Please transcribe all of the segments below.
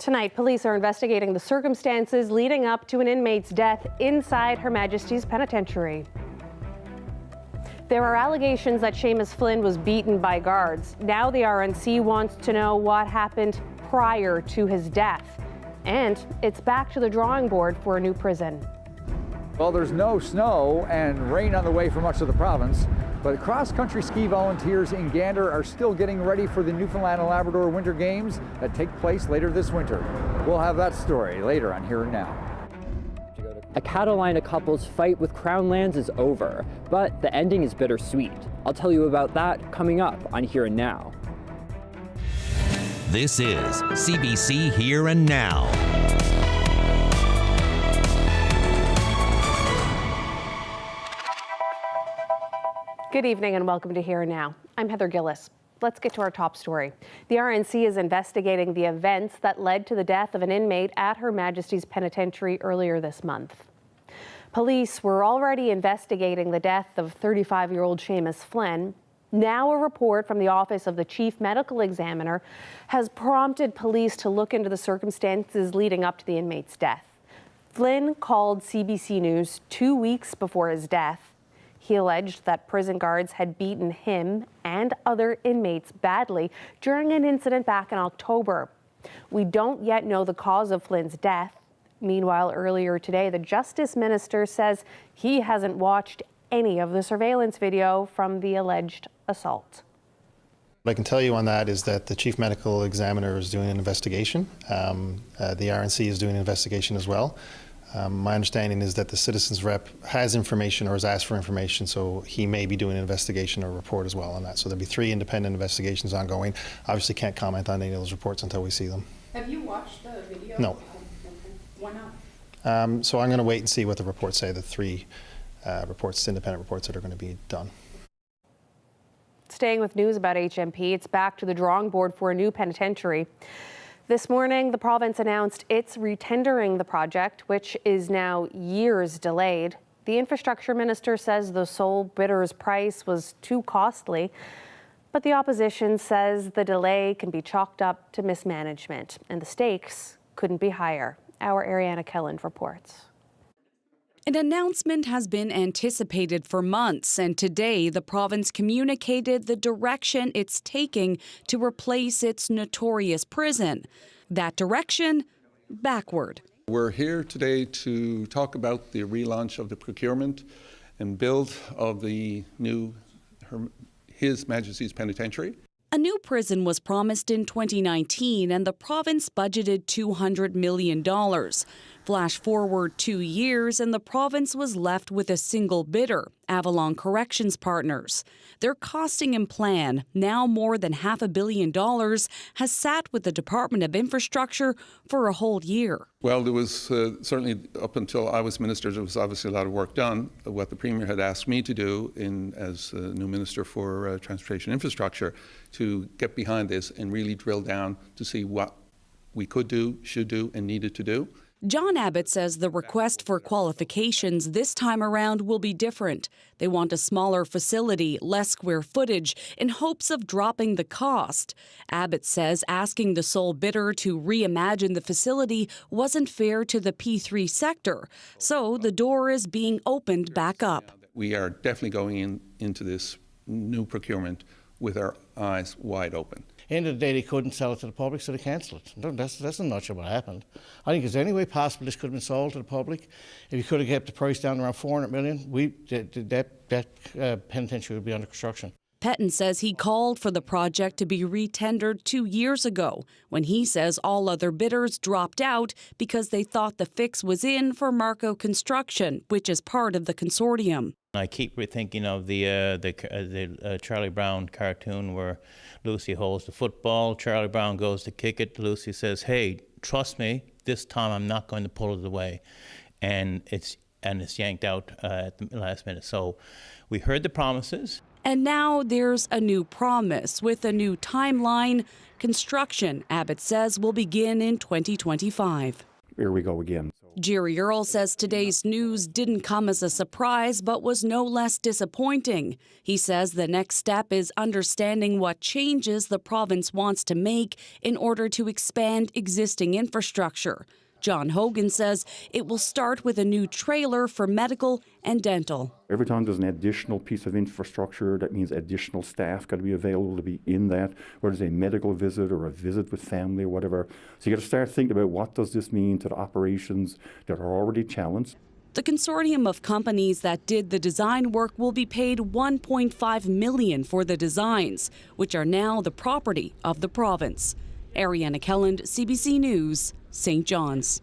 Tonight, police are investigating the circumstances leading up to an inmate's death inside Her Majesty's Penitentiary. There are allegations that Seamus Flynn was beaten by guards. Now the RNC wants to know what happened prior to his death. And it's back to the drawing board for a new prison. Well, there's no snow and rain on the way for much of the province, but cross-country ski volunteers in Gander are still getting ready for the Newfoundland and Labrador Winter Games that take place later this winter. We'll have that story later on Here and Now. A Catalina couple's fight with Crown Lands is over, but the ending is bittersweet. I'll tell you about that coming up on Here and Now. This is CBC Here and Now. Good evening and welcome to Here and Now. I'm Heather Gillis. Let's get to our top story. The RNC is investigating the events that led to the death of an inmate at Her Majesty's Penitentiary earlier this month. Police were already investigating the death of 35-year-old Seamus Flynn. Now a report from the Office of the Chief Medical Examiner has prompted police to look into the circumstances leading up to the inmate's death. Flynn called CBC News 2 weeks before his death. He alleged that prison guards had beaten him and other inmates badly during an incident back in October. We don't yet know the cause of Flynn's death. Meanwhile, earlier today, the Justice Minister says he hasn't watched any of the surveillance video from the alleged assault. What I can tell you on that is that the Chief Medical Examiner is doing an investigation. The RNC is doing an investigation as well. My understanding is that the Citizens Rep has information or has asked for information, so he may be doing an investigation or report as well on that. So there'll be 3 independent investigations ongoing. Obviously can't comment on any of those reports until we see them. Have you watched the video? No. Why not? So I'm going to wait and see what the reports say, the 3 reports, independent reports that are going to be done. Staying with news about HMP, it's back to the drawing board for a new penitentiary. This morning, the province announced it's retendering the project, which is now years delayed. The infrastructure minister says the sole bidder's price was too costly, but the opposition says the delay can be chalked up to mismanagement, and the stakes couldn't be higher. Our Ariana Kelland reports. An announcement has been anticipated for months, and today the province communicated the direction it's taking to replace its notorious prison. That direction, backward. We're here today to talk about the relaunch of the procurement and build of the new His Majesty's Penitentiary. A new prison was promised in 2019, and the province budgeted $200 million. Flash forward 2 years, and the province was left with a single bidder, Avalon Corrections Partners. Their costing and plan, now more than $500 million, has sat with the Department of Infrastructure for a whole year. Well, there was certainly, up until I was minister, there was obviously a lot of work done. What the Premier had asked me to do as new Minister for Transportation Infrastructure, to get behind this and really drill down to see what we could do, should do, and needed to do. John Abbott says the request for qualifications this time around will be different. They want a smaller facility, less square footage, in hopes of dropping the cost. Abbott says asking the sole bidder to reimagine the facility wasn't fair to the P3 sector, so the door is being opened back up. We are definitely going into this new procurement with our eyes wide open. End of the day, they couldn't sell it to the public, so they cancelled it. That's in a nutshell what happened. I think is there any way possible this could have been sold to the public? If you could have kept the price down around $400 million, that penitentiary would be under construction. Petton says he called for the project to be retendered 2 years ago, when he says all other bidders dropped out because they thought the fix was in for Marco Construction, which is part of the consortium. I keep thinking of the Charlie Brown cartoon where Lucy holds the football, Charlie Brown goes to kick it, Lucy says, "Hey, trust me, this time I'm not going to pull it away," and it's yanked out at the last minute. So we heard the promises. And now there's a new promise with a new timeline. Construction, Abbott says, will begin in 2025. here we go again. Jerry Earle says today's news didn't come as a surprise, but was no less disappointing. He says the next step is understanding what changes the province wants to make in order to expand existing infrastructure. John Hogan says it will start with a new trailer for medical and dental. Every time there's an additional piece of infrastructure, that means additional staff got to be available to be in that, whether it's a medical visit or a visit with family or whatever. So you got to start thinking about what does this mean to the operations that are already challenged. The consortium of companies that did the design work will be paid $1.5 million for the designs, which are now the property of the province. Ariana Kelland, CBC News, St. John's.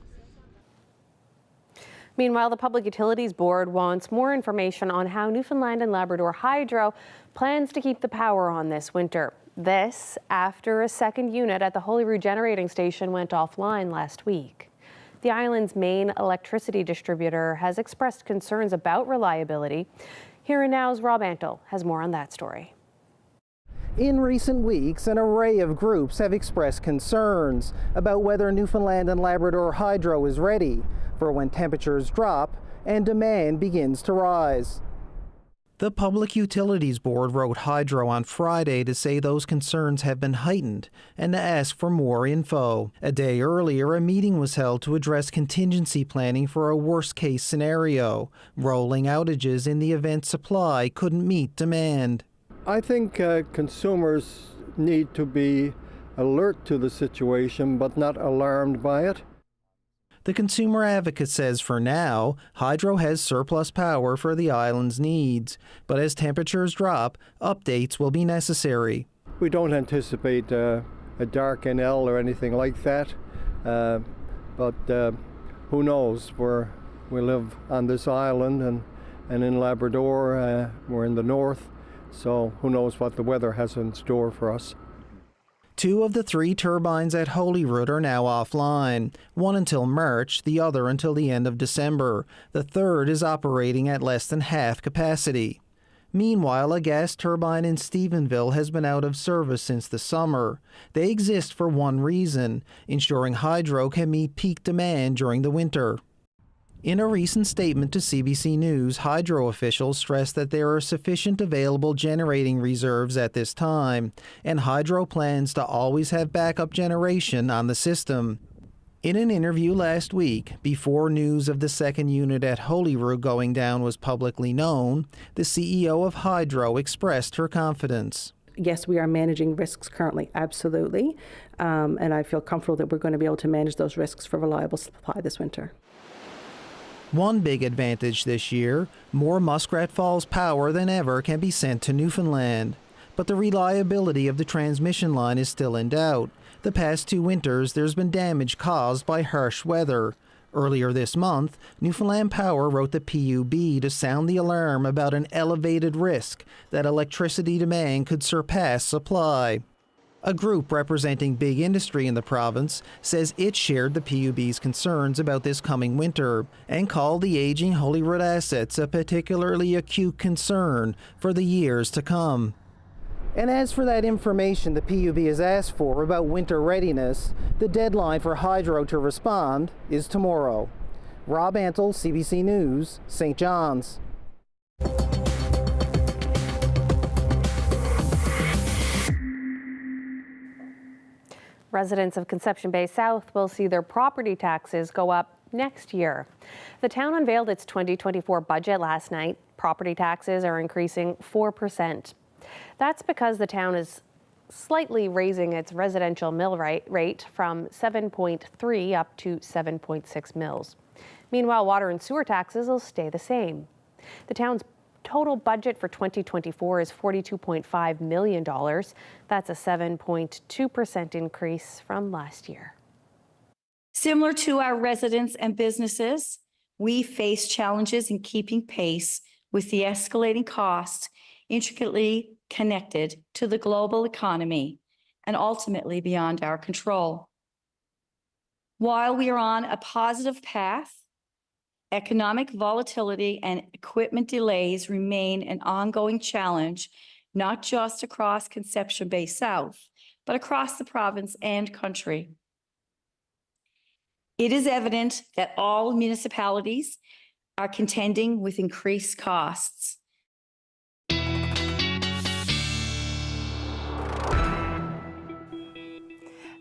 Meanwhile, the Public Utilities Board wants more information on how Newfoundland and Labrador Hydro plans to keep the power on this winter. This after a second unit at the Holyrood Generating Station went offline last week. The island's main electricity distributor has expressed concerns about reliability. Here and Now's Rob Antle has more on that story. In recent weeks, an array of groups have expressed concerns about whether Newfoundland and Labrador Hydro is ready for when temperatures drop and demand begins to rise. The Public Utilities Board wrote Hydro on Friday to say those concerns have been heightened and to ask for more info. A day earlier, a meeting was held to address contingency planning for a worst-case scenario, rolling outages in the event supply couldn't meet demand. I think consumers need to be alert to the situation but not alarmed by it. The consumer advocate says for now, Hydro has surplus power for the island's needs, but as temperatures drop, updates will be necessary. We don't anticipate a dark NL or anything like that, but who knows? We live on this island and in Labrador, we're in the north. So who knows what the weather has in store for us. 2 of the 3 turbines at Holyrood are now offline, one until March, the other until the end of December. The third is operating at less than half capacity. Meanwhile, a gas turbine in Stephenville has been out of service since the summer. They exist for one reason, ensuring Hydro can meet peak demand during the winter. In a recent statement to CBC News, Hydro officials stressed that there are sufficient available generating reserves at this time, and Hydro plans to always have backup generation on the system. In an interview last week, before news of the second unit at Holyrood going down was publicly known, the CEO of Hydro expressed her confidence. Yes, we are managing risks currently, absolutely, and I feel comfortable that we're going to be able to manage those risks for reliable supply this winter. One big advantage this year, more Muskrat Falls power than ever can be sent to Newfoundland. But the reliability of the transmission line is still in doubt. The past 2 winters, there's been damage caused by harsh weather. Earlier this month, Newfoundland Power wrote the PUB to sound the alarm about an elevated risk that electricity demand could surpass supply. A group representing big industry in the province says it shared the PUB's concerns about this coming winter and called the aging Holyrood assets a particularly acute concern for the years to come. And as for that information the PUB has asked for about winter readiness, the deadline for Hydro to respond is tomorrow. Rob Antle, CBC News, St. John's. Residents of Conception Bay South will see their property taxes go up next year. The town unveiled its 2024 budget last night. Property taxes are increasing 4%. That's because the town is slightly raising its residential mill rate from 7.3 up to 7.6 mils. Meanwhile, water and sewer taxes will stay the same. The town's total budget for 2024 is $42.5 million. That's a 7.2% increase from last year. Similar to our residents and businesses, we face challenges in keeping pace with the escalating costs intricately connected to the global economy and ultimately beyond our control. While we are on a positive path, economic volatility and equipment delays remain an ongoing challenge, not just across Conception Bay South, but across the province and country. It is evident that all municipalities are contending with increased costs.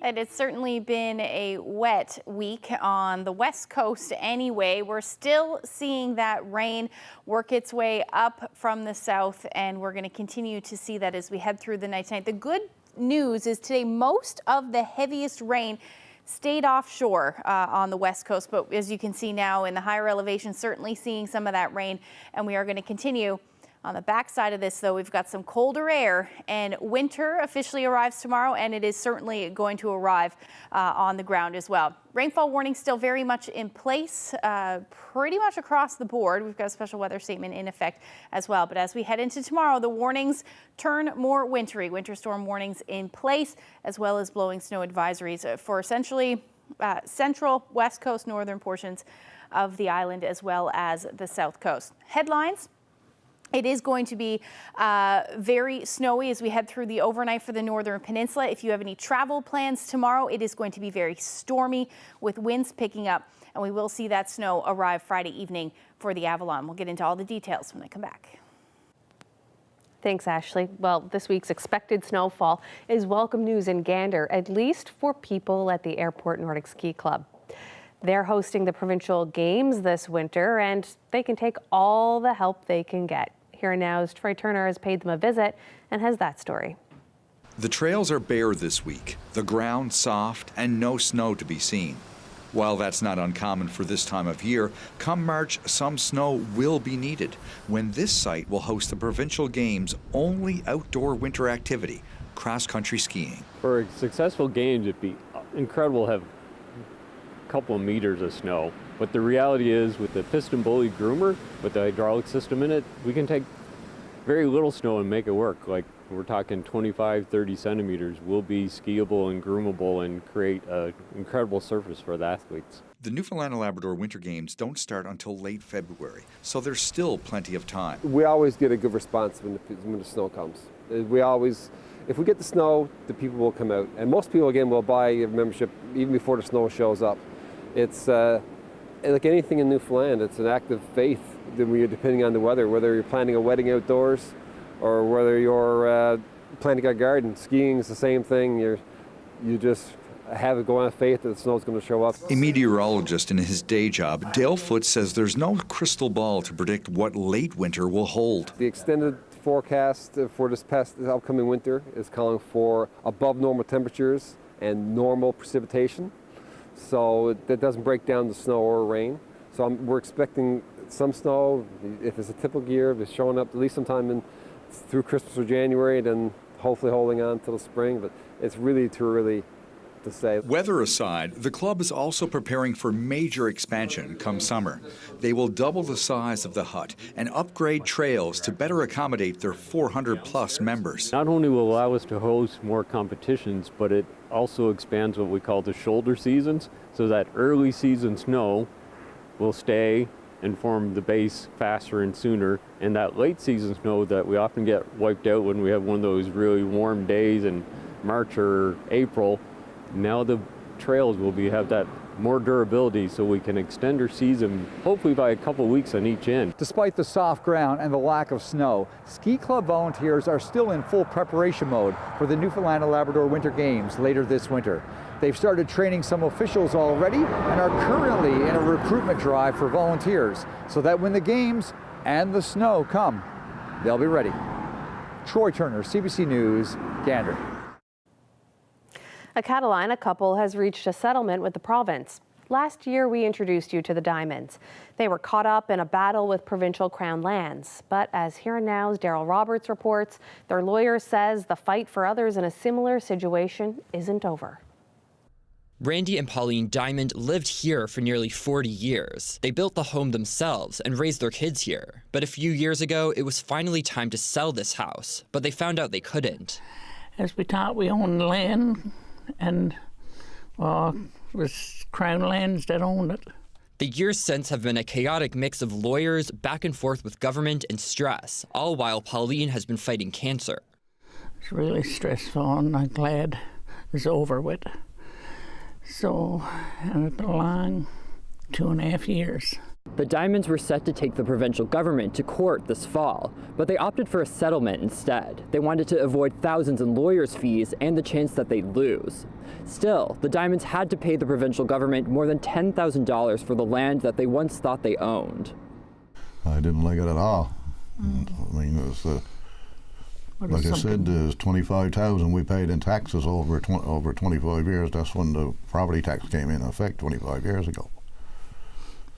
And it's certainly been a wet week on the West Coast anyway. We're still seeing that rain work its way up from the south, and we're going to continue to see that as we head through the night tonight. The good news is today most of the heaviest rain stayed offshore on the West Coast, but as you can see now in the higher elevation, certainly seeing some of that rain, and we are going to continue. On the backside of this, though, we've got some colder air, and winter officially arrives tomorrow, and it is certainly going to arrive on the ground as well. Rainfall warning still very much in place, pretty much across the board. We've got a special weather statement in effect as well. But as we head into tomorrow, the warnings turn more wintry. Winter storm warnings in place, as well as blowing snow advisories for essentially central, west coast, northern portions of the island, as well as the south coast. Headlines. It is going to be very snowy as we head through the overnight for the northern peninsula. If you have any travel plans tomorrow, it is going to be very stormy with winds picking up, and we will see that snow arrive Friday evening for the Avalon. We'll get into all the details when I come back. Thanks, Ashley. Well, this week's expected snowfall is welcome news in Gander, at least for people at the Airport Nordic Ski Club. They're hosting the provincial games this winter, and they can take all the help they can get. Here Now's Troy Turner has paid them a visit and has that story. The trails are bare this week, the ground soft and no snow to be seen. While that's not uncommon for this time of year, come March, some snow will be needed when this site will host the provincial games' only outdoor winter activity, cross-country skiing. For successful games, it'd be incredible to have a couple of meters of snow. But the reality is, with the piston bully groomer, with the hydraulic system in it, we can take very little snow and make it work. Like, we're talking 25, 30 centimeters will be skiable and groomable and create an incredible surface for the athletes. The Newfoundland and Labrador Winter Games don't start until late February, so there's still plenty of time. We always get a good response when the snow comes. If we get the snow, the people will come out. And most people, again, will buy a membership even before the snow shows up. It's like anything in Newfoundland, it's an act of faith depending on the weather, whether you're planning a wedding outdoors or whether you're planting a garden. Skiing is the same thing. You just have it go on faith that the snow's going to show up. A meteorologist in his day job, Dale Foote says there's no crystal ball to predict what late winter will hold. The extended forecast for this upcoming winter is calling for above normal temperatures and normal precipitation. So that doesn't break down the snow or rain. So we're expecting some snow. If it's a typical year, if it's showing up at least sometime through Christmas or January, then hopefully holding on till the spring. But it's really too early to say. Weather aside, the club is also preparing for major expansion come summer. They will double the size of the hut and upgrade trails to better accommodate their 400-plus members. Not only will allow us to host more competitions, but it also expands what we call the shoulder seasons, so that early season snow will stay and form the base faster and sooner, and that late season snow that we often get wiped out when we have one of those really warm days in March or April, now the trails will have that more durability, so we can extend our season hopefully by a couple weeks on each end. Despite the soft ground and the lack of snow, ski club volunteers are still in full preparation mode for the Newfoundland and Labrador Winter Games later this winter. They've started training some officials already and are currently in a recruitment drive for volunteers so that when the games and the snow come, they'll be ready. Troy Turner, CBC News, Gander. A Catalina couple has reached a settlement with the province. Last year, we introduced you to the Diamonds. They were caught up in a battle with provincial Crown lands. But as Here Now's Daryl Roberts reports, their lawyer says the fight for others in a similar situation isn't over. Randy and Pauline Diamond lived here for nearly 40 years. They built the home themselves and raised their kids here. But a few years ago, it was finally time to sell this house. But they found out they couldn't. As we thought we owned land, and it was Crown lands that owned it. The years since have been a chaotic mix of lawyers, back and forth with government, and stress, all while Pauline has been fighting cancer. It's really stressful, and I'm glad it's over with. So, and it's been a long 2.5 years. The Diamonds were set to take the provincial government to court this fall, but they opted for a settlement instead. They wanted to avoid thousands in lawyers' fees and the chance that they'd lose. Still, the Diamonds had to pay the provincial government more than $10,000 for the land that they once thought they owned. I didn't like it at all. I mean, it was, like I said, there's $25,000 we paid in taxes over 25 years. That's when the property tax came in effect 25 years ago.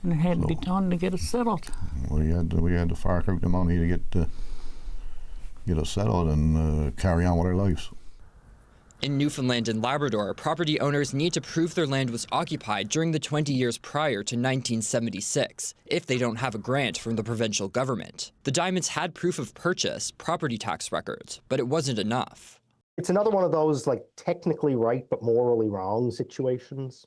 And it had to be done to get it settled. We had to fork out the money to get us settled and carry on with our lives. In Newfoundland and Labrador, property owners need to prove their land was occupied during the 20 years prior to 1976, if they don't have a grant from the provincial government. The Diamonds had proof of purchase, property tax records, but it wasn't enough. It's another one of those, like, technically right but morally wrong situations.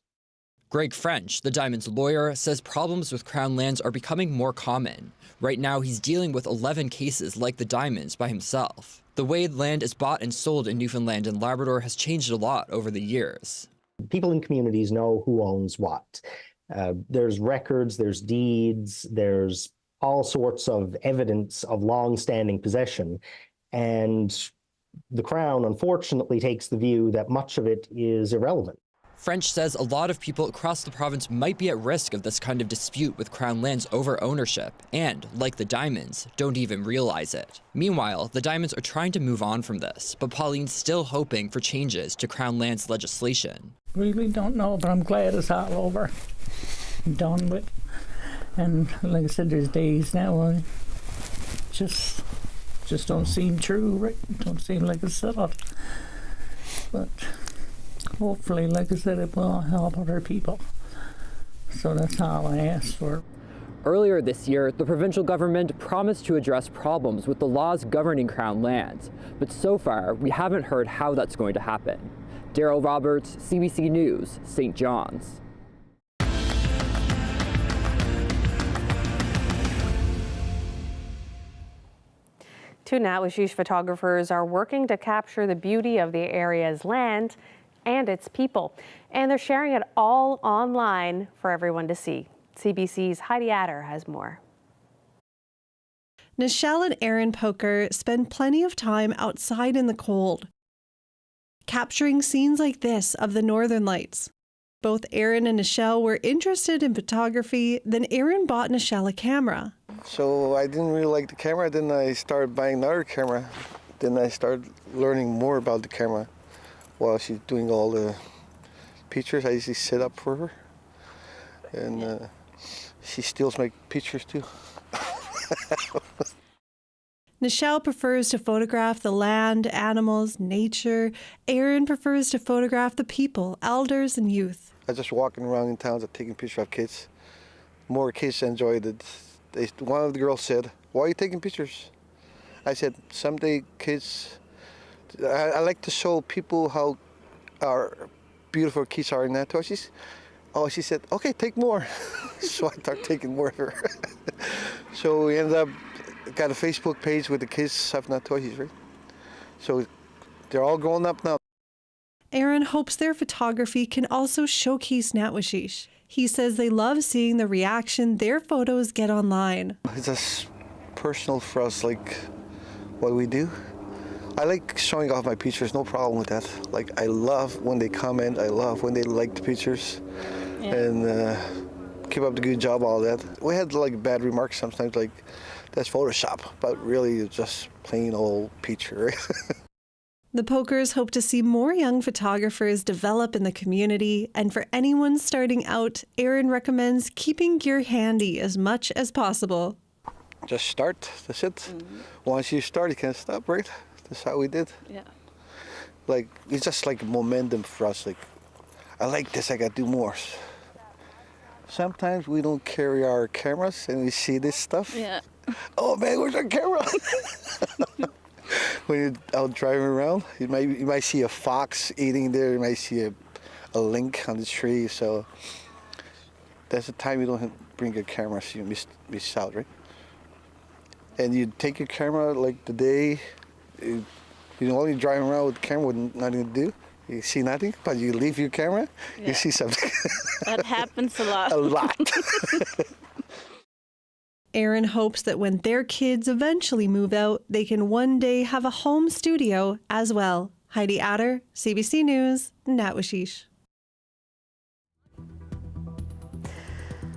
Greg French, the Diamonds' lawyer, says problems with Crown lands are becoming more common. Right now, he's dealing with 11 cases like the Diamonds by himself. The way land is bought and sold in Newfoundland and Labrador has changed a lot over the years. People in communities know who owns what. There's records, there's deeds, there's all sorts of evidence of long-standing possession. And the Crown, unfortunately, takes the view that much of it is irrelevant. French says a lot of people across the province might be at risk of this kind of dispute with Crown lands over ownership and, like the Diamonds, don't even realize it. Meanwhile, the Diamonds are trying to move on from this, but Pauline's still hoping for changes to Crown lands legislation. Really don't know, but I'm glad it's all over and done with. And like I said, there's days now I just don't seem true, right? Don't seem like it's settled. But hopefully, like I said, it will help other people. So that's all I asked for. Earlier this year, the provincial government promised to address problems with the laws governing Crown lands, but so far, we haven't heard how that's going to happen. Daryl Roberts, CBC News, St. John's. Two Nowashish photographers are working to capture the beauty of the area's land and its people, and they're sharing it all online for everyone to see. CBC's Heidi Adder has more. Nichelle and Aaron Poker spend plenty of time outside in the cold, capturing scenes like this of the Northern Lights. Both Aaron and Nichelle were interested in photography, then Aaron bought Nichelle a camera. So I didn't really like the camera, then I started buying another camera. Then I started learning more about the camera. While she's doing all the pictures, I usually set up for her. And she steals my pictures too. Nichelle prefers to photograph the land, animals, nature. Aaron prefers to photograph the people, elders, and youth. I just walking around in towns taking pictures of kids. More kids enjoyed it. One of the girls said, "Why are you taking pictures?" I said, "Someday kids, I like to show people how our beautiful kids are in that." She said, "Okay, take more." So I started taking more of her. So we ended up got a Facebook page with the kids have Natoshi's, right? So they're all growing up now. Aaron hopes their photography can also showcase Natwashish. He says they love seeing the reaction their photos get online. It's just personal for us, like what we do. I like showing off my pictures, no problem with that. Like, I love when they comment, I love when they like the pictures, and keep up the good job, all that. We had like bad remarks sometimes, like, that's Photoshop, but really it's just plain old picture. The Pokers hope to see more young photographers develop in the community, and for anyone starting out, Aaron recommends keeping gear handy as much as possible. Just start, that's it. Mm-hmm. Once you start, you can't stop, right? That's how we did. Yeah. Like, it's just like momentum for us. Like, I like this, I gotta do more. Sometimes we don't carry our cameras and we see this stuff. Yeah. Oh man, where's our camera? When you're out driving around, you might see a fox eating there, you might see a link on the tree, so that's the time you don't bring your camera, so you miss out, right? And you take your camera like the day, you only driving around with the camera with nothing to do, You see nothing, but you leave your camera, Yeah. you see something. That happens a lot. A lot. Aaron hopes that when their kids eventually move out, they can one day have a home studio as well. Heidi Adder, CBC News, Natwashish.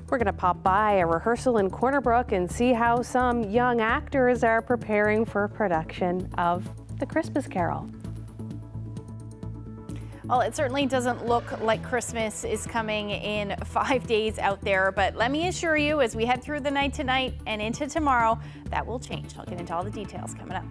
We're going to pop by a rehearsal in Corner Brook and see how some young actors are preparing for production of The Christmas Carol. Well, it certainly doesn't look like Christmas is coming in 5 days out there, but let me assure you, as we head through the night tonight and into tomorrow, that will change. I'll get into all the details coming up.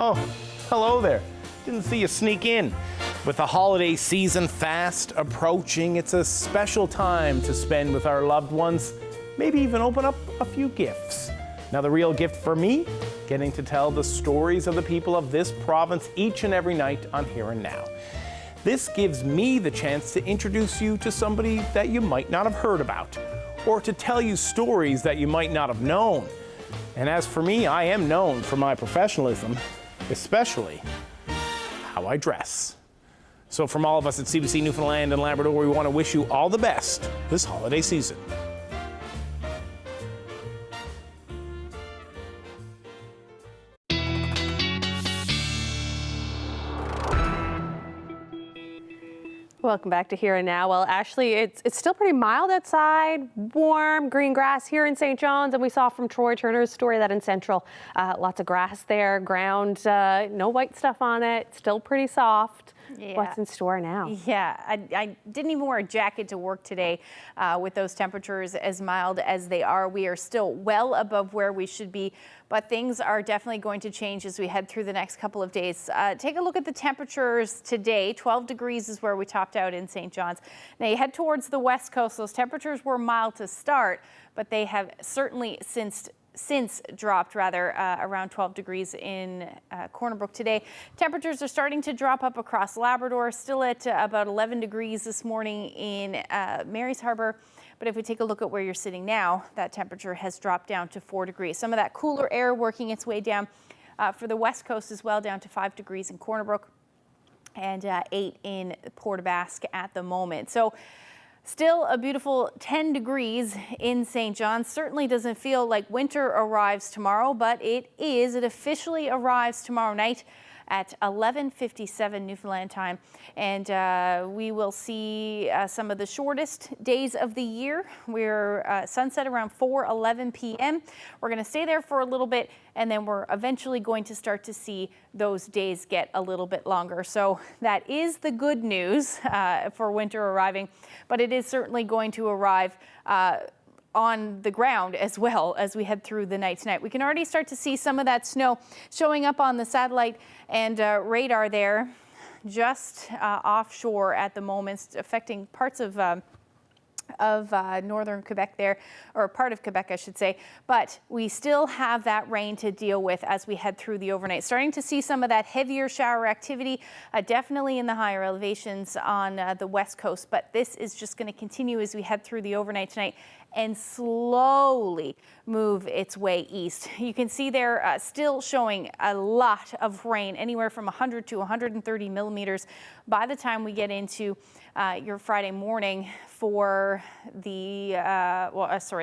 Oh, hello there. Didn't see you sneak in. With the holiday season fast approaching, it's a special time to spend with our loved ones, maybe even open up a few gifts. Now, the real gift for me, getting to tell the stories of the people of this province each and every night on Here and Now. This gives me the chance to introduce you to somebody that you might not have heard about, or to tell you stories that you might not have known. And as for me, I am known for my professionalism, especially how I dress. So from all of us at CBC Newfoundland and Labrador, we want to wish you all the best this holiday season. Welcome back to Here and Now. Well, Ashley, it's still pretty mild outside, warm, green grass here in St. John's, and we saw from Troy Turner's story that in Central, lots of grass there, ground, no white stuff on it, still pretty soft. Yeah. What's in store now? Yeah, I didn't even wear a jacket to work today with those temperatures as mild as they are. We are still well above where we should be, but things are definitely going to change as we head through the next couple of days. Take a look at the temperatures today. 12 degrees is where we topped out in St. John's. Now you head towards the west coast. Those temperatures were mild to start, but they have certainly since dropped around 12 degrees in Corner Brook today. Temperatures are starting to drop up across Labrador, still at about 11 degrees this morning in Mary's Harbour. But if we take a look at where you're sitting now, that temperature has dropped down to 4 degrees. Some of that cooler air working its way down for the west coast as well, down to 5 degrees in Corner Brook and 8 in Port aux Basques at the moment. So still a beautiful 10 degrees in St. John's. Certainly doesn't feel like winter arrives tomorrow, but it is. It officially arrives tomorrow night at 11:57 Newfoundland time. And we will see some of the shortest days of the year. We're sunset around 4:11 p.m. We're going to stay there for a little bit, and then we're eventually going to start to see those days get a little bit longer. So that is the good news for winter arriving, but it is certainly going to arrive on the ground as well as we head through the night tonight. We can already start to see some of that snow showing up on the satellite and radar there just offshore at the moment, affecting parts of northern Quebec there, or part of Quebec, I should say. But we still have that rain to deal with as we head through the overnight. Starting to see some of that heavier shower activity, definitely in the higher elevations on the west coast. But this is just going to continue as we head through the overnight tonight and slowly move its way east. You can see there still showing a lot of rain, anywhere from 100 to 130 millimeters by the time we get into your Friday morning for the,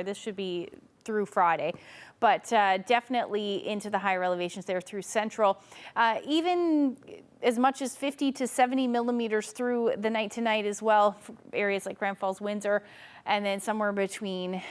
this should be through Friday, but definitely into the higher elevations there through Central. Even as much as 50 to 70 millimeters through the night tonight as well, for areas like Grand Falls, Windsor, and then somewhere between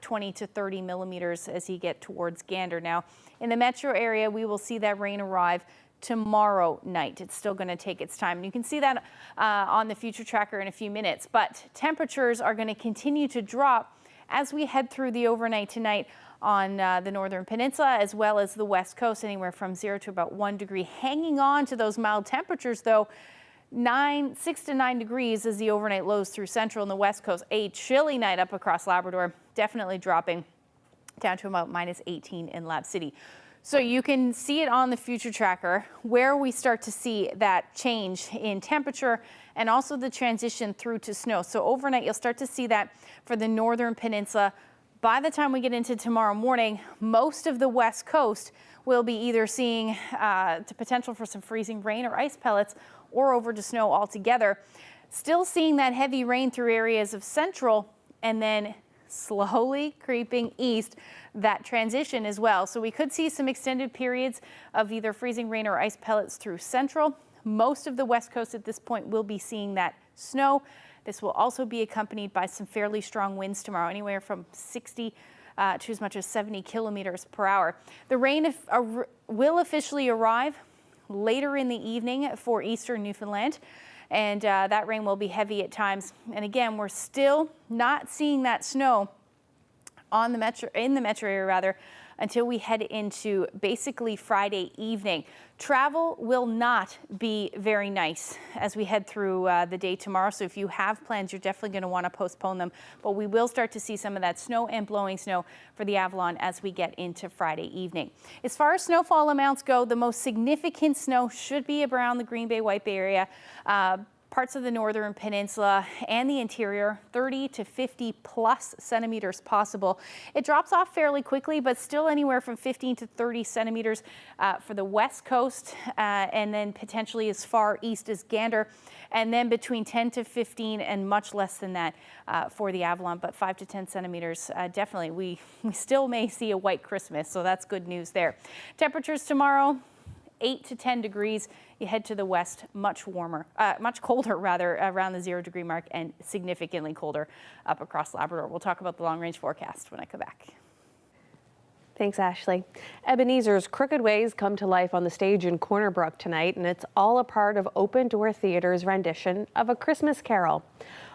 20 to 30 millimeters as you get towards Gander. Now, in the metro area, we will see that rain arrive tomorrow night. It's still going to take its time. And you can see that on the future tracker in a few minutes, but temperatures are going to continue to drop as we head through the overnight tonight on the northern peninsula as well as the west coast, anywhere from 0 to about 1 degree. Hanging on to those mild temperatures though, 6 to 9 degrees as the overnight lows through Central and the west coast. A chilly night up across Labrador, definitely dropping down to about -18 in Lab City. So you can see it on the future tracker where we start to see that change in temperature and also the transition through to snow. So overnight, you'll start to see that for the northern peninsula. By the time we get into tomorrow morning, most of the west coast will be either seeing the potential for some freezing rain or ice pellets or over to snow altogether. Still seeing that heavy rain through areas of Central and then slowly creeping east, that transition as well. So we could see some extended periods of either freezing rain or ice pellets through Central. Most of the west coast at this point will be seeing that snow. This will also be accompanied by some fairly strong winds tomorrow, anywhere from 60 to as much as 70 kilometers per hour. The rain will officially arrive later in the evening for eastern Newfoundland, and that rain will be heavy at times. And again, we're still not seeing that snow on the metro, in the metro area rather, until we head into basically Friday evening. Travel will not be very nice as we head through the day tomorrow. So if you have plans, you're definitely going to want to postpone them. But we will start to see some of that snow and blowing snow for the Avalon as we get into Friday evening. As far as snowfall amounts go, the most significant snow should be around the Green Bay White Bay area. Parts of the northern peninsula and the interior, 30 to 50 plus centimeters possible. It drops off fairly quickly, but still anywhere from 15 to 30 centimeters for the west coast, and then potentially as far east as Gander, and then between 10 to 15 and much less than that for the Avalon, but 5 to 10 centimeters. Definitely, we still may see a white Christmas, so that's good news there. Temperatures tomorrow, 8 to 10 degrees. You head to the west, much colder rather, around the 0 degree mark, and significantly colder up across Labrador. We'll talk about the long range forecast when I come back. Thanks, Ashley. Ebenezer's Crooked Ways come to life on the stage in Corner Brook tonight, and it's all a part of Open Door Theatre's rendition of A Christmas Carol.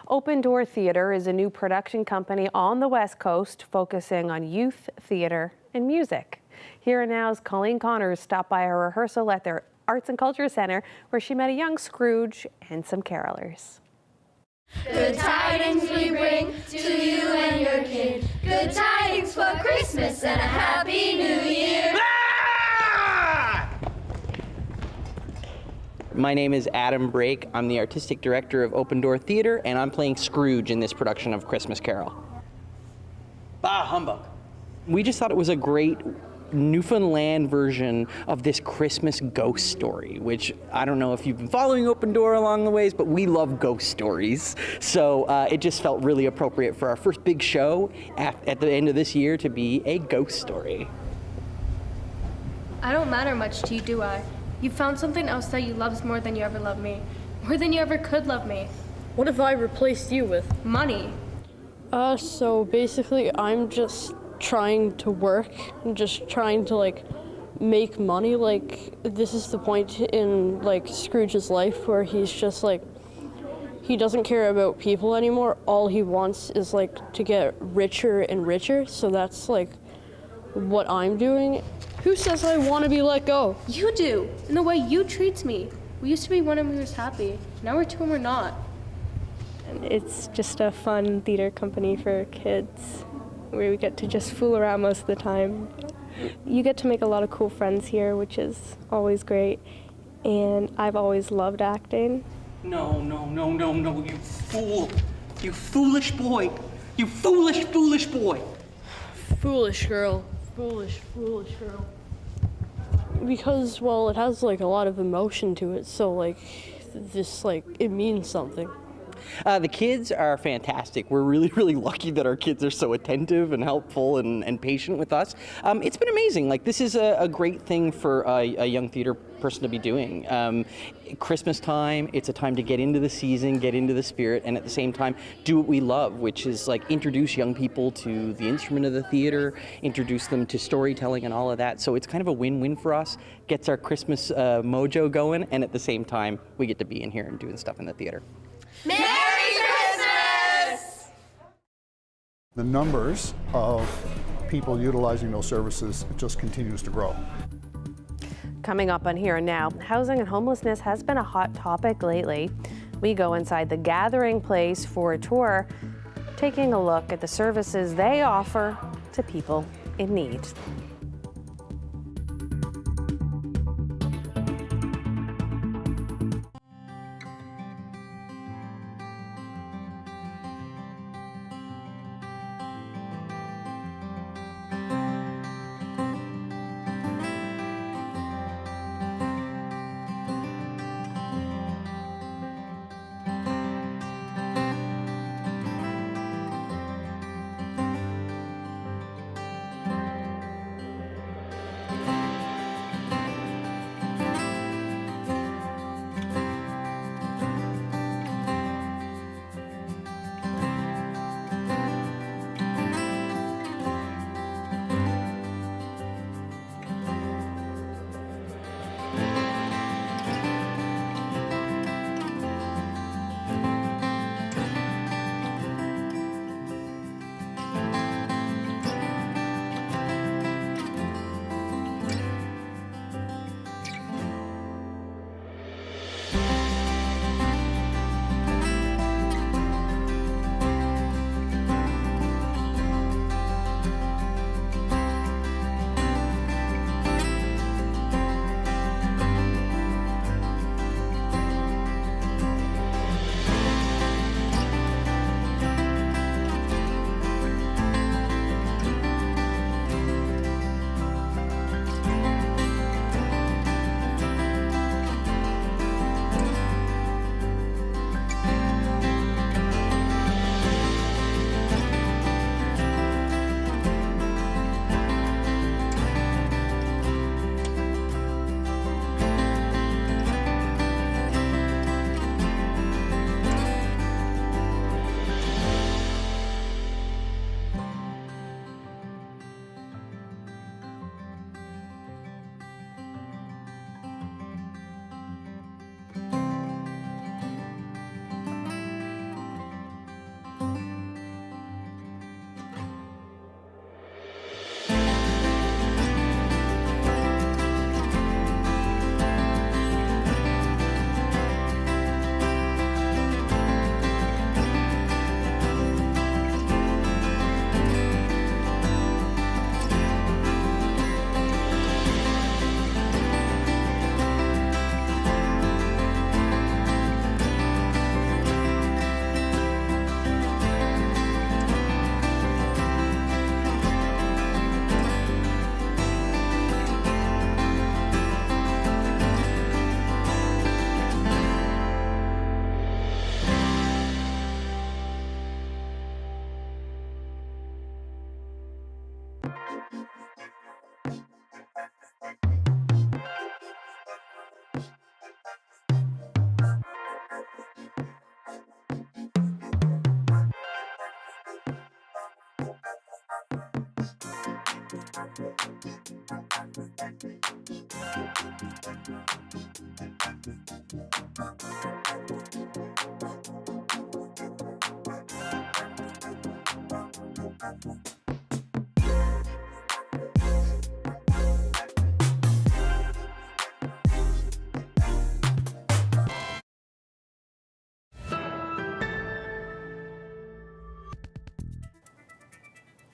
Open Door Theatre is a new production company on the West Coast focusing on youth, theatre, and music. Here and Now's Colleen Connors stopped by a rehearsal at their Arts and Culture Centre where she met a young Scrooge and some carolers. Good tidings we bring to you and your kid. Good tidings for Christmas and a Happy New Year. My name is Adam Brake. I'm the artistic director of Open Door Theatre, and I'm playing Scrooge in this production of Christmas Carol. Bah humbug. We just thought it was a great Newfoundland version of this Christmas ghost story, which I don't know if you've been following Open Door along the ways, but we love ghost stories. So it just felt really appropriate for our first big show at the end of this year to be a ghost story. I don't matter much to you, do I? You found something else that you loved more than you ever loved me. More than you ever could love me. What if I replaced you with? Money. So basically I'm just trying to work and just trying to make money. This is the point in Scrooge's life where he's just he doesn't care about people anymore. All he wants is to get richer and richer. So that's what I'm doing. Who says I want to be let go? You do, in the way you treat me. We used to be one and we was happy. Now we're two and we're not. It's just a fun theater company for kids where we get to just fool around most of the time. You get to make a lot of cool friends here, which is always great. And I've always loved acting. No, you fool. You foolish boy. You foolish boy. Foolish girl. Foolish girl. Because, well, it has a lot of emotion to it, so it means something. The kids are fantastic. We're really lucky that our kids are so attentive and helpful and patient with us. It's been amazing. This is a great thing for a young theater person to be doing. Christmas time, it's a time to get into the season, get into the spirit, and at the same time do what we love, which is introduce young people to the instrument of the theater, introduce them to storytelling and all of that. So it's kind of a win-win for us. Gets our Christmas mojo going, and at the same time we get to be in here and doing stuff in the theater. Merry Christmas! The numbers of people utilizing those services just continues to grow. Coming up on Here and Now, housing and homelessness has been a hot topic lately. We go inside the Gathering Place for a tour, taking a look at the services they offer to people in need.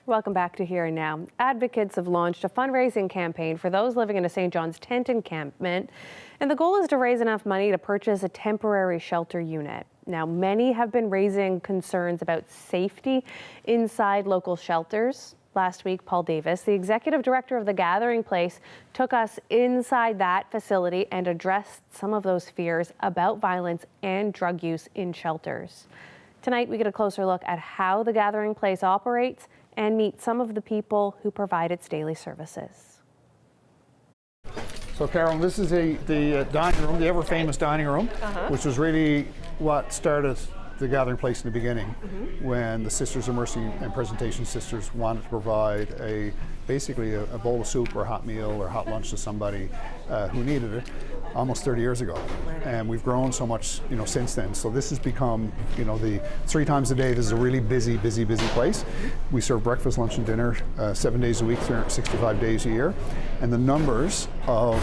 Welcome back to Here and Now. Advocates have launched a fundraising campaign for those living in a St. John's tent encampment, and the goal is to raise enough money to purchase a temporary shelter unit. Now, many have been raising concerns about safety inside local shelters. Last week, Paul Davis, the executive director of the Gathering Place, took us inside that facility and addressed some of those fears about violence and drug use in shelters. Tonight, we get a closer look at how the Gathering Place operates and meet some of the people who provide its daily services. So Carol, this is the dining room, the ever famous dining room, which was really what started the Gathering Place in the beginning, when the Sisters of Mercy and Presentation Sisters wanted to provide basically a bowl of soup or a hot meal or hot lunch to somebody who needed it almost 30 years ago. And we've grown so much, since then. So this has become, the 3 times a day. This is a really busy place. We serve breakfast, lunch, and dinner 7 days a week, 365 days a year. And the numbers of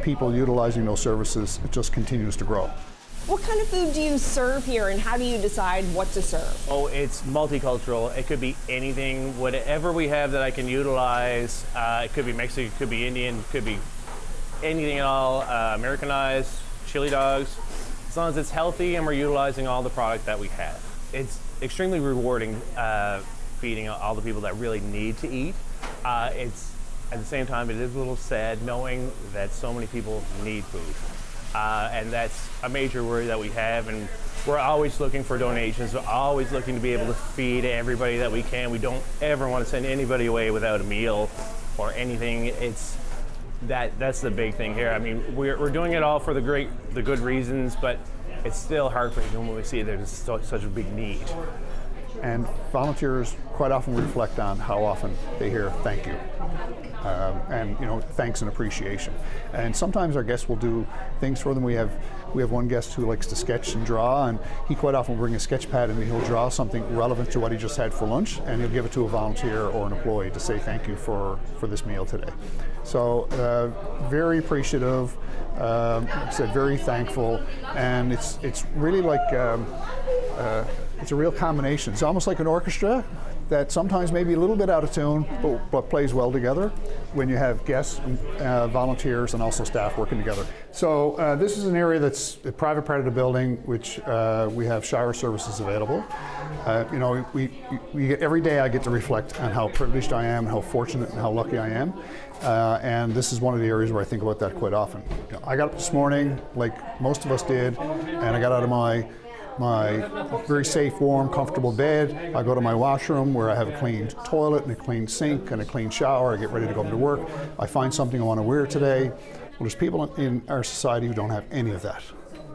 people utilizing those services, it just continues to grow. What kind of food do you serve here, and how do you decide what to serve? Oh, it's multicultural. It could be anything, whatever we have that I can utilize. It could be Mexican, it could be Indian, it could be anything at all, Americanized, chili dogs. As long as it's healthy and we're utilizing all the product that we have. It's extremely rewarding feeding all the people that really need to eat. It's at the same time, it is a little sad knowing that so many people need food. And that's a major worry that we have, and we're always looking for donations. We're always looking to be able to feed everybody that we can. We don't ever want to send anybody away without a meal or anything. That's the big thing here. I mean, we're doing it all for the good reasons, but it's still heartbreaking when we see there's such a big need. And volunteers quite often reflect on how often they hear thank you. And thanks and appreciation. And sometimes our guests will do things for them. We have one guest who likes to sketch and draw, and he quite often will bring a sketch pad and he'll draw something relevant to what he just had for lunch, and he'll give it to a volunteer or an employee to say thank you for this meal today. So very appreciative, like I said, very thankful, and it's really like it's a real combination. It's almost like an orchestra that sometimes may be a little bit out of tune, but plays well together when you have guests, volunteers, and also staff working together. So this is an area that's a private part of the building, which we have shower services available. Every day I get to reflect on how privileged I am, how fortunate and how lucky I am. And this is one of the areas where I think about that quite often. I got up this morning, like most of us did, and I got out of my very safe, warm, comfortable bed. I go to my washroom where I have a clean toilet and a clean sink and a clean shower. I get ready to go to work. I find something I want to wear today. Well, there's people in our society who don't have any of that.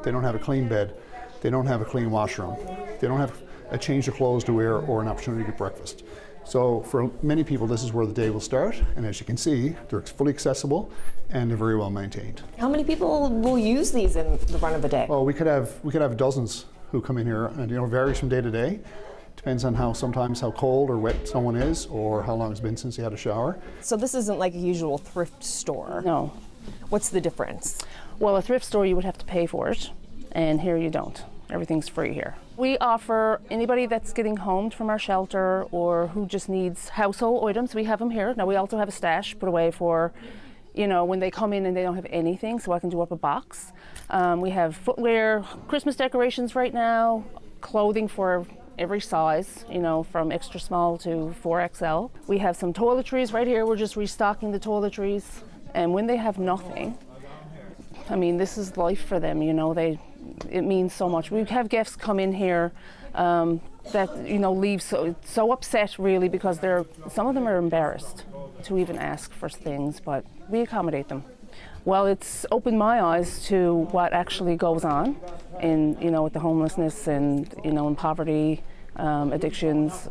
They don't have a clean bed. They don't have a clean washroom. They don't have a change of clothes to wear or an opportunity to get breakfast. So for many people, this is where the day will start. And as you can see, they're fully accessible and they're very well maintained. How many people will use these in the run of the day? Well, we could have dozens who come in here, and varies from day to day. Depends on sometimes how cold or wet someone is, or how long it's been since they had a shower. So this isn't like a usual thrift store. No. What's the difference? Well, a thrift store you would have to pay for it, and here you don't. Everything's free here. We offer anybody that's getting homed from our shelter or who just needs household items, we have them here. Now we also have a stash put away for when they come in and they don't have anything, so I can do up a box. We have footwear, Christmas decorations right now, clothing for every size, from extra small to 4XL. We have some toiletries right here. We're just restocking the toiletries. And when they have nothing, this is life for them, it means so much. We have guests come in here that leave so upset really, because some of them are embarrassed to even ask for things, but we accommodate them. Well, it's opened my eyes to what actually goes on in with the homelessness and in poverty addictions.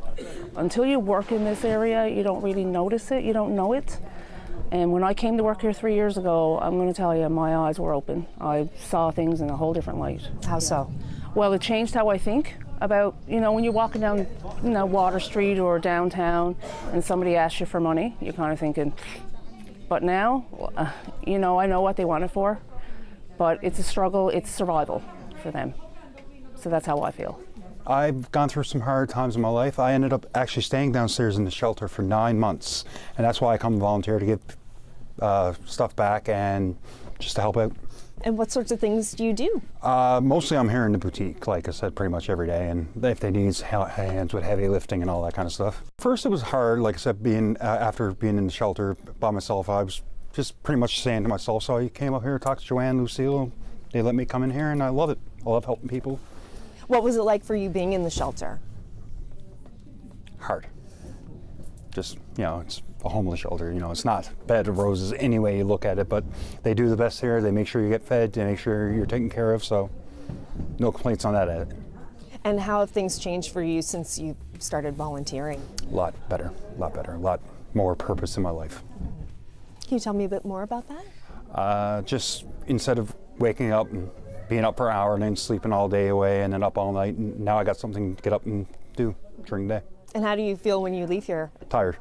Until you work in this area, you don't really notice it, you don't know it. And when I came to work here 3 years ago, I'm going to tell you, my eyes were open. I saw things in a whole different light. How so? Well, it changed how I think about, when you're walking down, Water Street or downtown and somebody asks you for money, you're kind of thinking, but now, I know what they want it for, but it's a struggle, it's survival for them. So that's how I feel. I've gone through some hard times in my life. I ended up actually staying downstairs in the shelter for 9 months, and that's why I come volunteer to give stuff back and just to help out. And what sorts of things do you do? Mostly I'm here in the boutique, like I said, pretty much every day, and if they need hands with heavy lifting and all that kind of stuff. First it was hard, like I said, after being in the shelter by myself, I was just pretty much saying to myself, so I came up here, talked to Joanne, Lucille, they let me come in here, and I love it. I love helping people. What was it like for you being in the shelter? Hard. Just, it's a homeless shelter, it's not bed of roses any way you look at it, but they do the best here. They make sure you get fed, they make sure you're taken care of, so no complaints on that end. And how have things changed for you since you started volunteering? A lot better, a lot more purpose in my life. Can you tell me a bit more about that? Just instead of waking up and being up for an hour and then sleeping all day away and then up all night, and now I got something to get up and do during the day. And how do you feel when you leave here? Tired.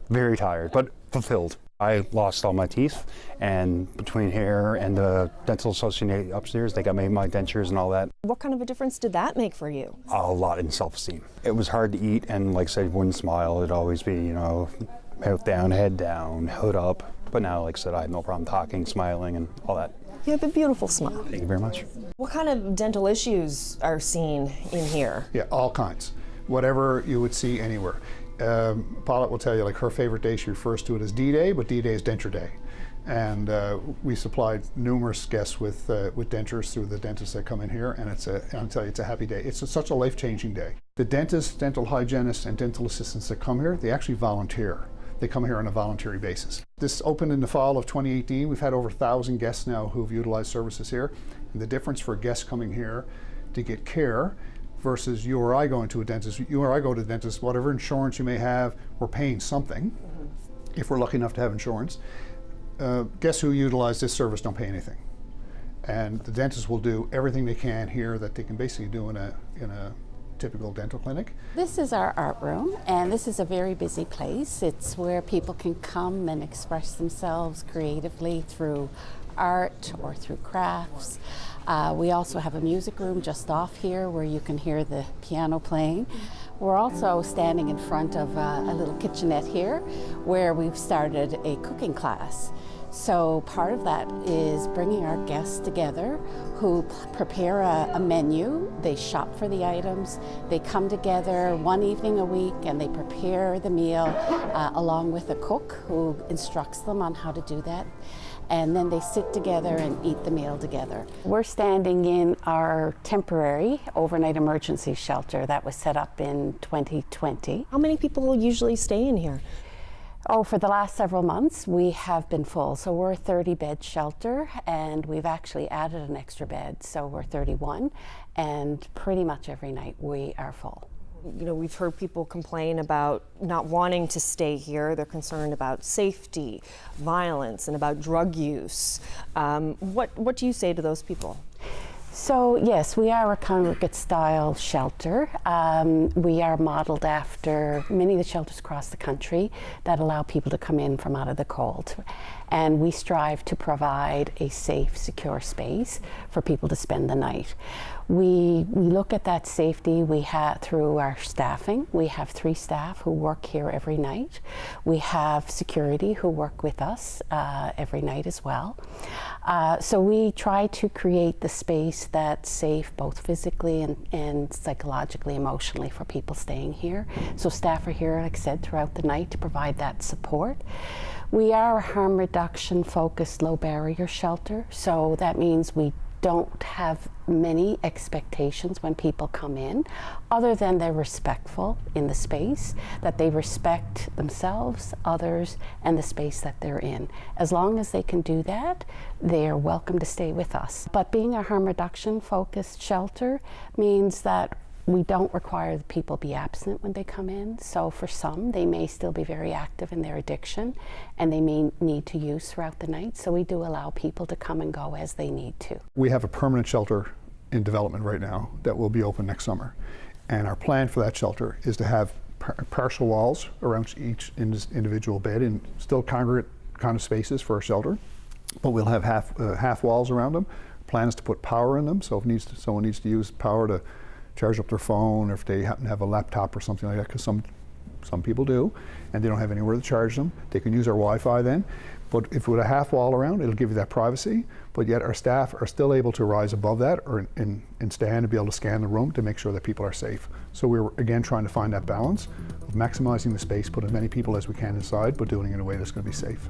Very tired, but fulfilled. I lost all my teeth, and between here and the dental association upstairs, they got me my dentures and all that. What kind of a difference did that make for you? A lot in self-esteem. It was hard to eat, and like I said, wouldn't smile. It'd always be, mouth down, head down, hood up. But now, like I said, I have no problem talking, smiling, and all that. You have a beautiful smile. Thank you very much. What kind of dental issues are seen in here? Yeah, all kinds. Whatever you would see anywhere. Paulette will tell you, like, her favorite day, she refers to it as D-Day, but D-Day is denture day. And we supplied numerous guests with dentures through the dentists that come in here, and I'll tell you, it's a happy day. It's such a life-changing day. The dentists, dental hygienists, and dental assistants that come here, they actually volunteer. They come here on a voluntary basis. This opened in the fall of 2018. We've had over 1,000 guests now who've utilized services here. And the difference for guests coming here to get care versus you or I going to a dentist, you or I go to the dentist, whatever insurance you may have, we're paying something, if we're lucky enough to have insurance. Guests who utilize this service don't pay anything. And the dentist will do everything they can here that they can basically do in a typical dental clinic. This is our art room, and this is a very busy place. It's where people can come and express themselves creatively through art or through crafts. We also have a music room just off here where you can hear the piano playing. We're also standing in front of a little kitchenette here where we've started a cooking class. So part of that is bringing our guests together who prepare a menu, they shop for the items, they come together one evening a week and they prepare the meal along with a cook who instructs them on how to do that. And then they sit together and eat the meal together. We're standing in our temporary overnight emergency shelter that was set up in 2020. How many people usually stay in here? Oh, for the last several months, we have been full. So we're a 30-bed shelter, and we've actually added an extra bed, so we're 31, and pretty much every night we are full. We've heard people complain about not wanting to stay here. They're concerned about safety, violence, and about drug use. What do you say to those people? So yes, we are a congregate style shelter. We are modeled after many of the shelters across the country that allow people to come in from out of the cold. And we strive to provide a safe, secure space for people to spend the night. We look at that safety through our staffing. We have 3 staff who work here every night. We have security who work with us every night as well. So we try to create the space that's safe both physically and psychologically, emotionally for people staying here. So staff are here, like I said, throughout the night to provide that support. We are a harm reduction focused low barrier shelter, so that means we don't have many expectations when people come in, other than they're respectful in the space, that they respect themselves, others, and the space that they're in. As long as they can do that, they're welcome to stay with us. But being a harm reduction focused shelter means that We don't require that people be absent when they come in, so for some, they may still be very active in their addiction and they may need to use throughout the night, so we do allow people to come and go as they need to. We have a permanent shelter in development right now that will be open next summer. And our plan for that shelter is to have partial walls around each individual bed and still congregate kind of spaces for a shelter, but we'll have half walls around them. Plan is to put power in them, so if someone needs to use power to charge up their phone, or if they happen to have a laptop or something like that, because some people do, and they don't have anywhere to charge them, they can use our Wi-Fi then. But if with a half wall around, it'll give you that privacy, but yet our staff are still able to rise above that or and stand and be able to scan the room to make sure that people are safe. So we're again trying to find that balance of maximizing the space, put as many people as we can inside, but doing it in a way that's going to be safe.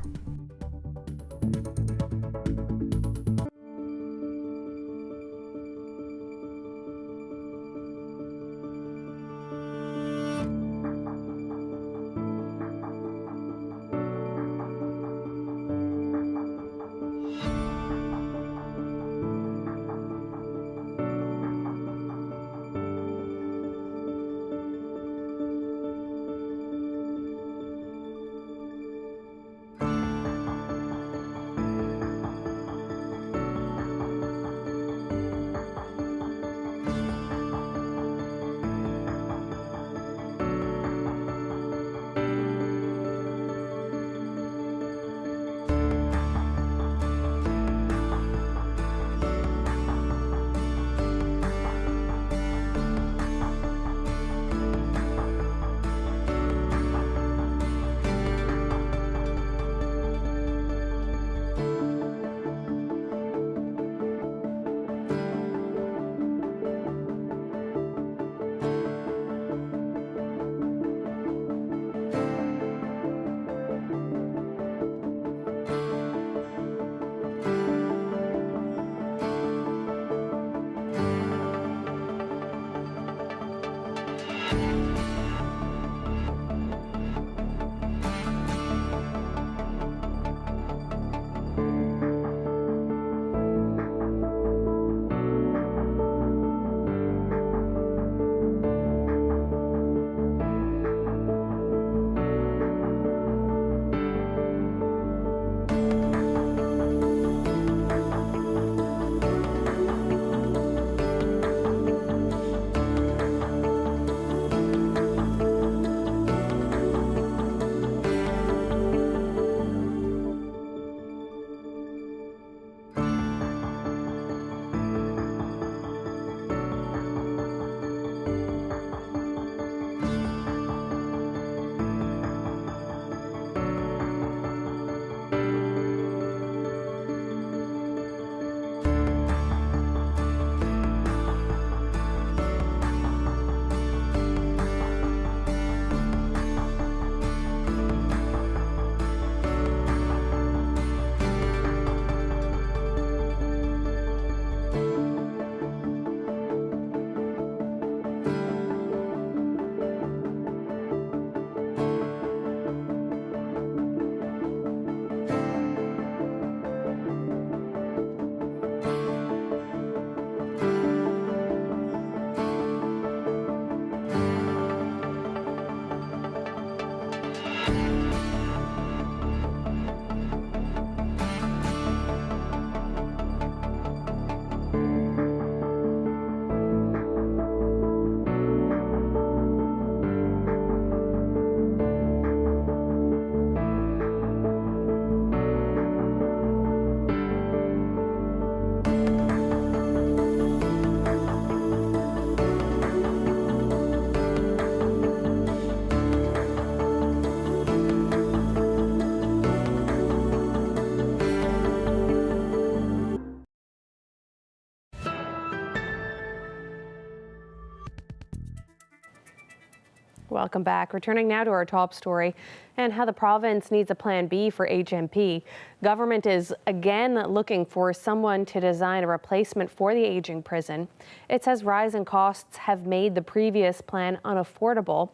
Welcome back. Returning now to our top story and how the province needs a plan B for HMP. Government is again looking for someone to design a replacement for the aging prison. It says rising costs have made the previous plan unaffordable.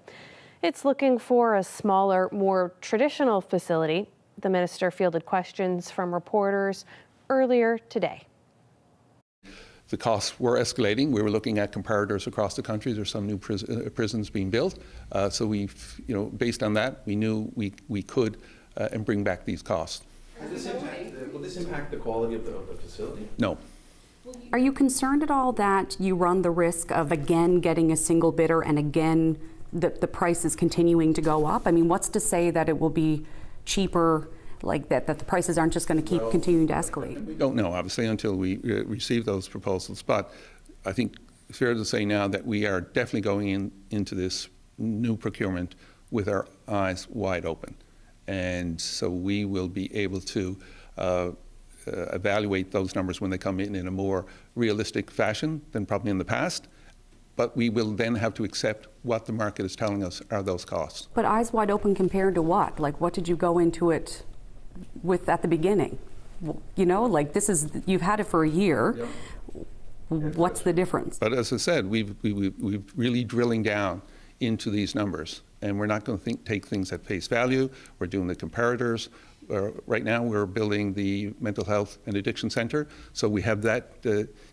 It's looking for a smaller, more traditional facility. The minister fielded questions from reporters earlier today. the costs were escalating. We were looking at comparators across the country. There's some new prisons being built. So we've, based on that, we knew we could and bring back these costs. Will this impact the quality of the facility? No. Are you concerned at all that you run the risk of again getting a single bidder and again the price is continuing to go up? I mean, what's to say that it will be cheaper, like that the prices aren't just going to keep continuing to escalate? We don't know, obviously, until we receive those proposals. But I think it's fair to say now that we are definitely going into this new procurement with our eyes wide open. And so we will be able to evaluate those numbers when they come in a more realistic fashion than probably in the past. But we will then have to accept what the market is telling us are those costs. But eyes wide open compared to what? Like, what did you go into it with at the beginning? Like you've had it for a year. Yep. What's the difference? But as I said, we've really drilling down into these numbers, and we're not going to take things at face value. We're doing the comparators. Right now, we're building the Mental Health and Addiction Center, so we have that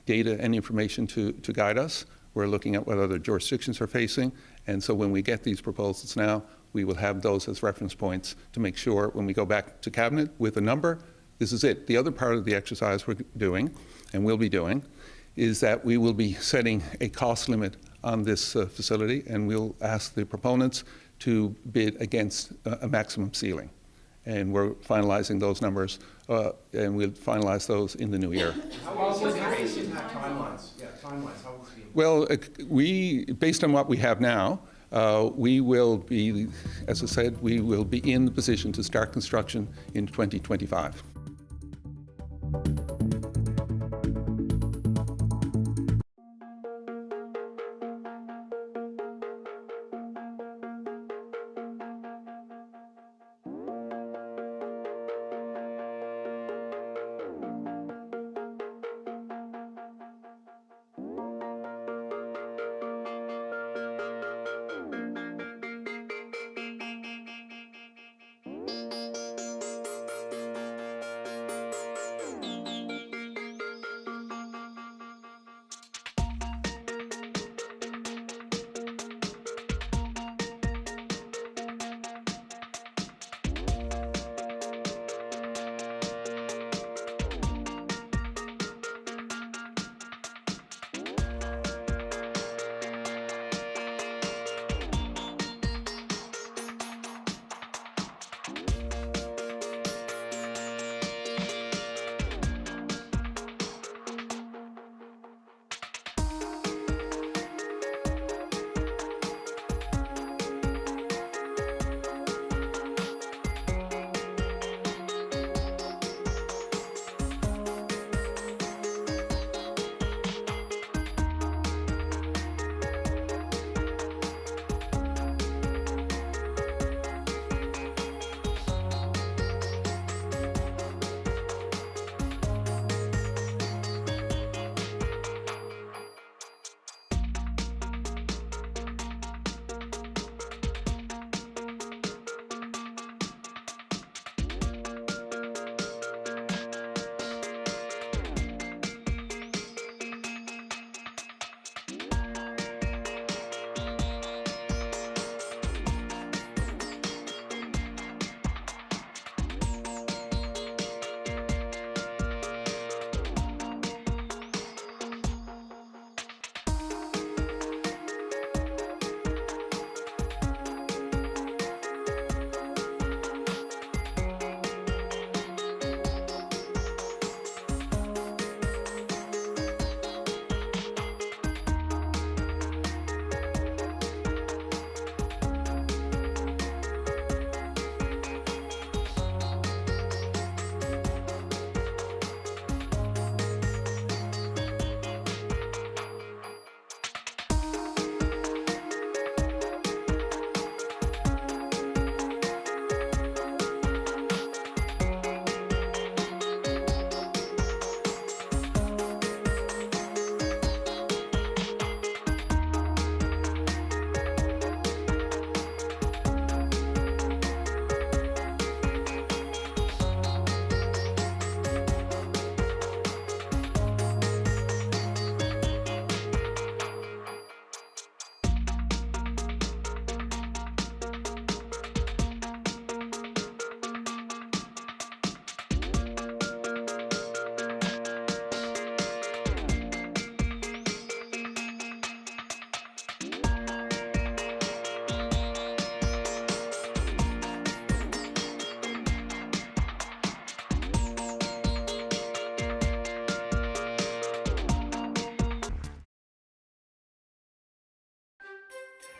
data and information to guide us. We're looking at what other jurisdictions are facing, and so when we get these proposals now, we will have those as reference points to make sure when we go back to Cabinet with a number, this is it. The other part of the exercise we're doing, and will be doing, is that we will be setting a cost limit on this facility, and we'll ask the proponents to bid against a maximum ceiling. And we're finalizing those numbers, and we'll finalize those in the new year. How will this impact timelines? Yeah, timelines. How will it be? Well, based on what we have now, we will be, as I said, we will be in the position to start construction in 2025.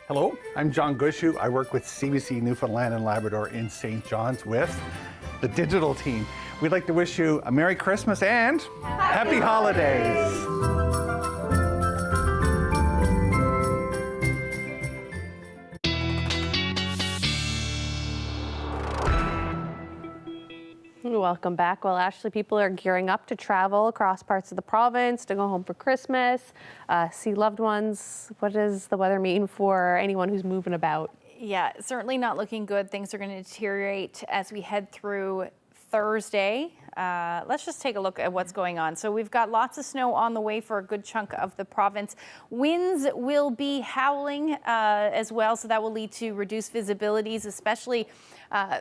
Hello, I'm John Gushu. I work with CBC Newfoundland and Labrador in St. John's with the digital team. We'd like to wish you a Merry Christmas and Happy Holidays. Welcome back. Well, Ashley, people are gearing up to travel across parts of the province, to go home for Christmas, see loved ones. What does the weather mean for anyone who's moving about? Yeah, certainly not looking good. Things are going to deteriorate as we head through Thursday. Let's just take a look at what's going on. So we've got lots of snow on the way for a good chunk of the province. Winds will be howling as well, so that will lead to reduced visibilities, especially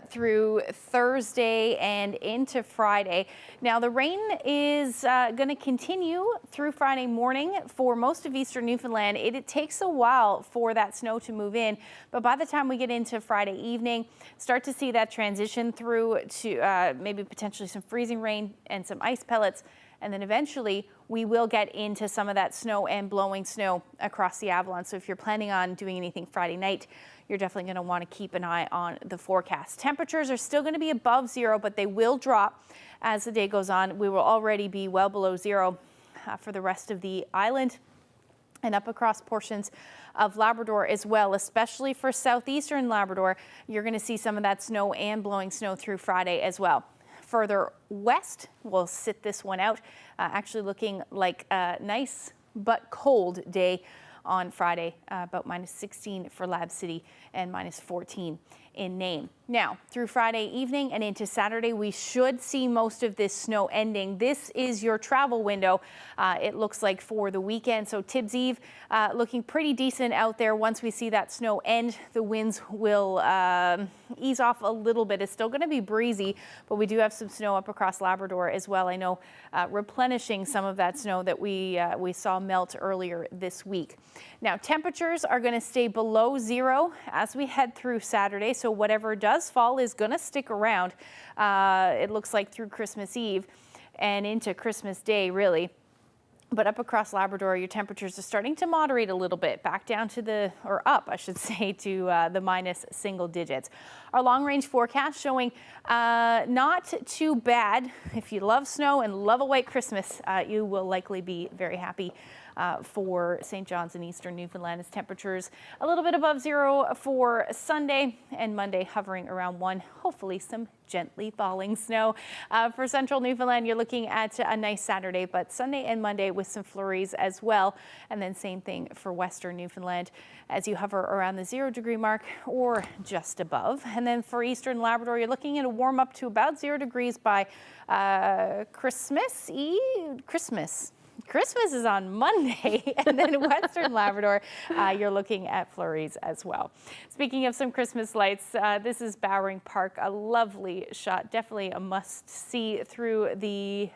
through Thursday and into Friday. Now, the rain is going to continue through Friday morning for most of eastern Newfoundland. It takes a while for that snow to move in, but by the time we get into Friday evening, start to see that transition through to maybe potentially some freezing rain and some ice pellets. And then eventually we will get into some of that snow and blowing snow across the Avalon. So if you're planning on doing anything Friday night, you're definitely going to want to keep an eye on the forecast. Temperatures are still going to be above zero, but they will drop as the day goes on. We will already be well below zero for the rest of the island and up across portions of Labrador as well, especially for southeastern Labrador. You're going to see some of that snow and blowing snow through Friday as well. Further west, we'll sit this one out, actually looking like a nice but cold day on Friday, about -16 for Lab City and -14 in Nain. Now, through Friday evening and into Saturday, we should see most of this snow ending. This is your travel window, it looks like, for the weekend. So Tibbs Eve looking pretty decent out there. Once we see that snow end, the winds will ease off a little bit. It's still going to be breezy, but we do have some snow up across Labrador as well. I know replenishing some of that snow that we saw melt earlier this week. Now, temperatures are going to stay below zero as we head through Saturday, so whatever does fall is going to stick around, it looks like, through Christmas Eve and into Christmas Day, really. But up across Labrador, your temperatures are starting to moderate a little bit, back down to up, I should say, to the minus single digits. Our long-range forecast showing not too bad. If you love snow and love a white Christmas, you will likely be very happy for St. John's and eastern Newfoundland. As temperatures a little bit above zero for Sunday, and Monday hovering around 1, hopefully some gently falling snow. For central Newfoundland, you're looking at a nice Saturday, but Sunday and Monday with some flurries as well. And then same thing for western Newfoundland as you hover around the 0 degree mark or just above. And then for eastern Labrador, you're looking at a warm up to about 0 degrees by Christmas Eve. Christmas is on Monday, and then western Labrador, you're looking at flurries as well. Speaking of some Christmas lights, this is Bowring Park, a lovely shot, definitely a must-see through the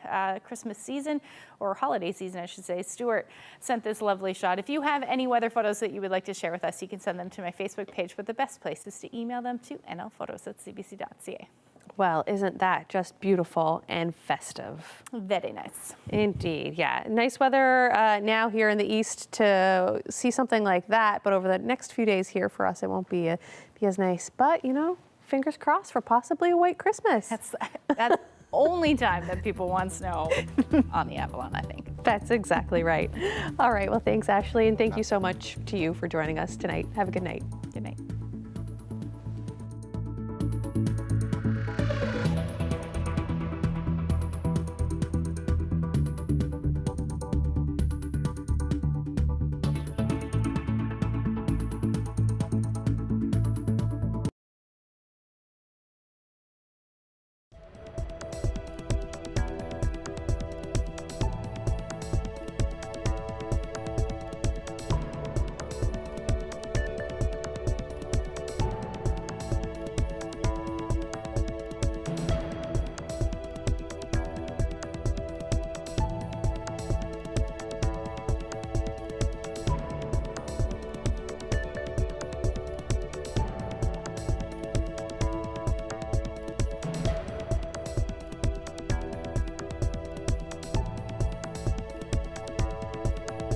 Christmas season, or holiday season, I should say. Stuart sent this lovely shot. If you have any weather photos that you would like to share with us, you can send them to my Facebook page, but the best place is to email them to nlphotos@cbc.ca. Well, isn't that just beautiful and festive? Very nice. Indeed, yeah. Nice weather now here in the east to see something like that, but over the next few days here for us, it won't be as nice. But, you know, fingers crossed for possibly a white Christmas. That's only time that people want snow on the Avalon, I think. That's exactly right. All right, well, thanks, Ashley, and thank you so much to you for joining us tonight. Have a good night.